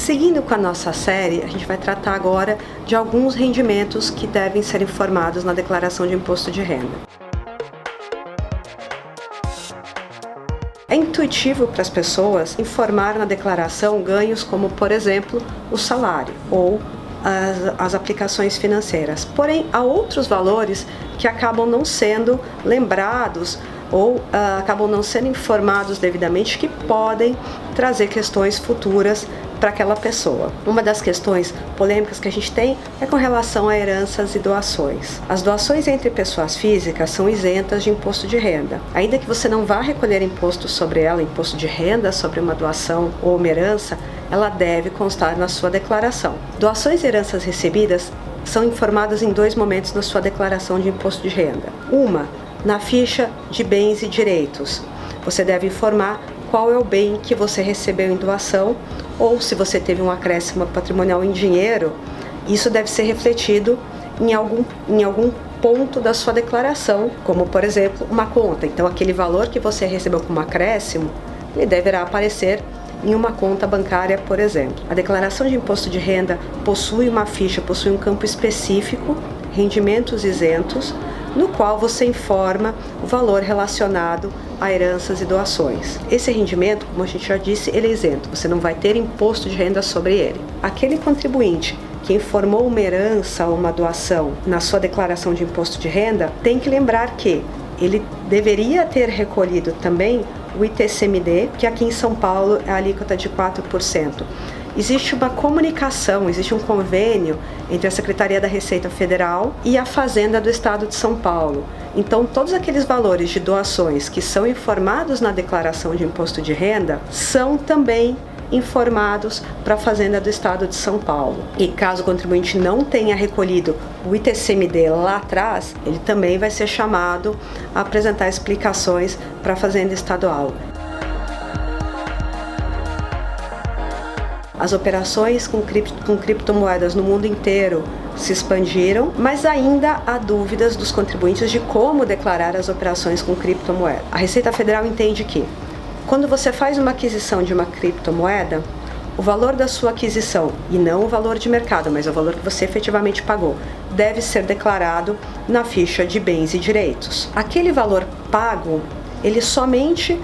Seguindo com a nossa série, a gente vai tratar agora de alguns rendimentos que devem ser informados na declaração de imposto de renda. É intuitivo para as pessoas informar na declaração ganhos como, por exemplo, o salário ou as aplicações financeiras. Porém, há outros valores que acabam não sendo lembrados ou acabam não sendo informados devidamente, que podem trazer questões futuras para aquela pessoa. Uma das questões polêmicas que a gente tem é com relação a heranças e doações. As doações entre pessoas físicas são isentas de imposto de renda. Ainda que você não vá recolher imposto sobre ela, imposto de renda sobre uma doação ou uma herança, ela deve constar na sua declaração. Doações e heranças recebidas são informadas em dois momentos na sua declaração de imposto de renda. Uma, na ficha de bens e direitos. Você deve informar qual é o bem que você recebeu em doação, ou se você teve um acréscimo patrimonial em dinheiro, isso deve ser refletido em algum ponto da sua declaração, como por exemplo uma conta. Então aquele valor que você recebeu como acréscimo, ele deverá aparecer em uma conta bancária, por exemplo. A declaração de imposto de renda possui uma ficha, possui um campo específico, rendimentos isentos, no qual você informa o valor relacionado a heranças e doações. Esse rendimento, como a gente já disse, ele é isento, você não vai ter imposto de renda sobre ele. Aquele contribuinte que informou uma herança ou uma doação na sua declaração de imposto de renda, tem que lembrar que ele deveria ter recolhido também o ITCMD, que aqui em São Paulo é a alíquota de 4%. Existe uma comunicação, existe um convênio entre a Secretaria da Receita Federal e a Fazenda do Estado de São Paulo. Então, todos aqueles valores de doações que são informados na declaração de imposto de renda são também informados para a Fazenda do Estado de São Paulo. E caso o contribuinte não tenha recolhido o ITCMD lá atrás, ele também vai ser chamado a apresentar explicações para a Fazenda Estadual. As operações com criptomoedas no mundo inteiro se expandiram, mas ainda há dúvidas dos contribuintes de como declarar as operações com criptomoeda. A Receita Federal entende que, quando você faz uma aquisição de uma criptomoeda, o valor da sua aquisição, e não o valor de mercado, mas o valor que você efetivamente pagou, deve ser declarado na ficha de bens e direitos. Aquele valor pago, ele somente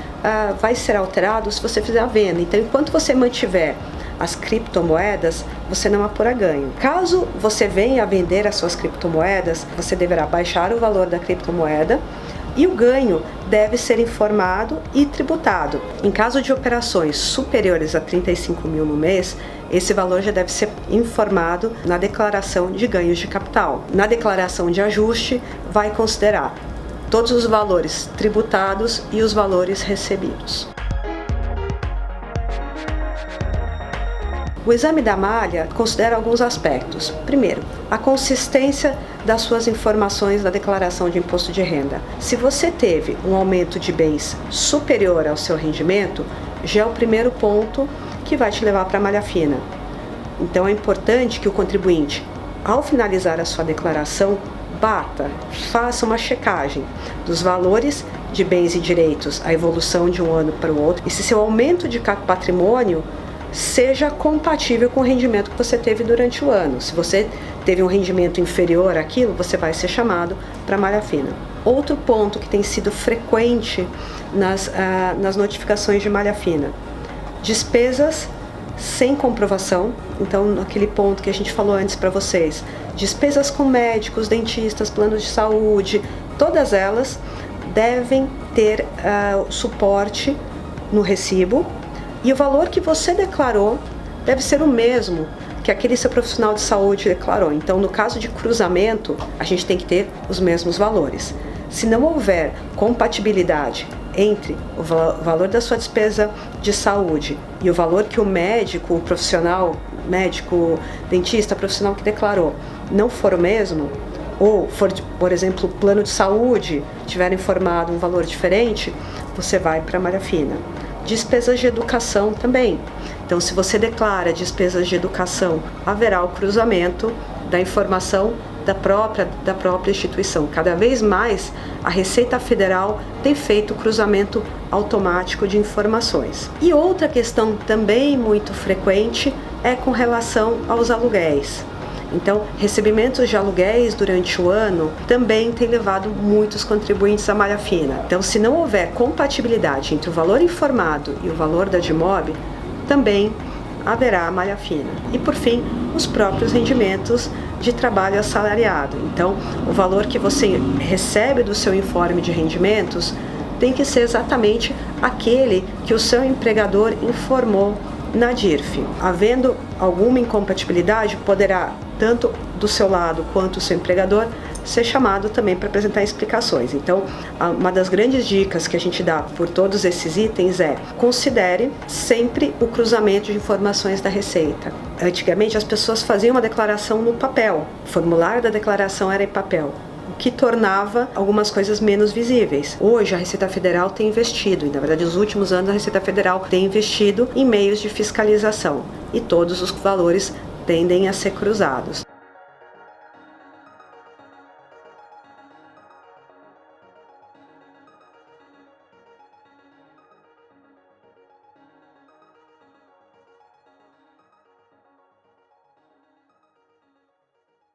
vai ser alterado se você fizer a venda. Então, enquanto você mantiver as criptomoedas, você não apura ganho. Caso você venha a vender as suas criptomoedas, você deverá baixar o valor da criptomoeda e o ganho deve ser informado e tributado. Em caso de operações superiores a 35 mil no mês, esse valor já deve ser informado na declaração de ganhos de capital. Na declaração de ajuste, vai considerar todos os valores tributados e os valores recebidos. O exame da malha considera alguns aspectos. Primeiro, a consistência das suas informações na declaração de imposto de renda. Se você teve um aumento de bens superior ao seu rendimento, já é o primeiro ponto que vai te levar para a malha fina. Então é importante que o contribuinte, ao finalizar a sua declaração, faça uma checagem dos valores de bens e direitos, a evolução de um ano para o outro, e se seu aumento de patrimônio seja compatível com o rendimento que você teve durante o ano. Se você teve um rendimento inferior àquilo, você vai ser chamado para a malha fina. Outro ponto que tem sido frequente nas notificações de malha fina: despesas sem comprovação. Então, aquele ponto que a gente falou antes para vocês, despesas com médicos, dentistas, planos de saúde, todas elas devem ter suporte no recibo. E o valor que você declarou deve ser o mesmo que aquele seu profissional de saúde declarou. Então, no caso de cruzamento, a gente tem que ter os mesmos valores. Se não houver compatibilidade entre o valor da sua despesa de saúde e o valor que o médico, o profissional, médico, dentista, profissional que declarou, não for o mesmo, ou for, por exemplo, o plano de saúde tiver informado um valor diferente, você vai para a malha fina. Despesas de educação também. Então, se você declara despesas de educação, haverá o cruzamento da informação da própria instituição. Cada vez mais, a Receita Federal tem feito o cruzamento automático de informações. E outra questão também muito frequente é com relação aos aluguéis. Então, recebimentos de aluguéis durante o ano também tem levado muitos contribuintes à malha fina. Então, se não houver compatibilidade entre o valor informado e o valor da DIMOB, também haverá a malha fina. E, por fim, os próprios rendimentos de trabalho assalariado. Então, o valor que você recebe do seu informe de rendimentos tem que ser exatamente aquele que o seu empregador informou na DIRF. Havendo alguma incompatibilidade, poderá, tanto do seu lado quanto do seu empregador, ser chamado também para apresentar explicações. Então, uma das grandes dicas que a gente dá por todos esses itens é: considere sempre o cruzamento de informações da Receita. Antigamente, as pessoas faziam uma declaração no papel, o formulário da declaração era em papel, o que tornava algumas coisas menos visíveis. Hoje a Receita Federal tem investido, e na verdade nos últimos anos a Receita Federal tem investido em meios de fiscalização, e todos os valores tendem a ser cruzados.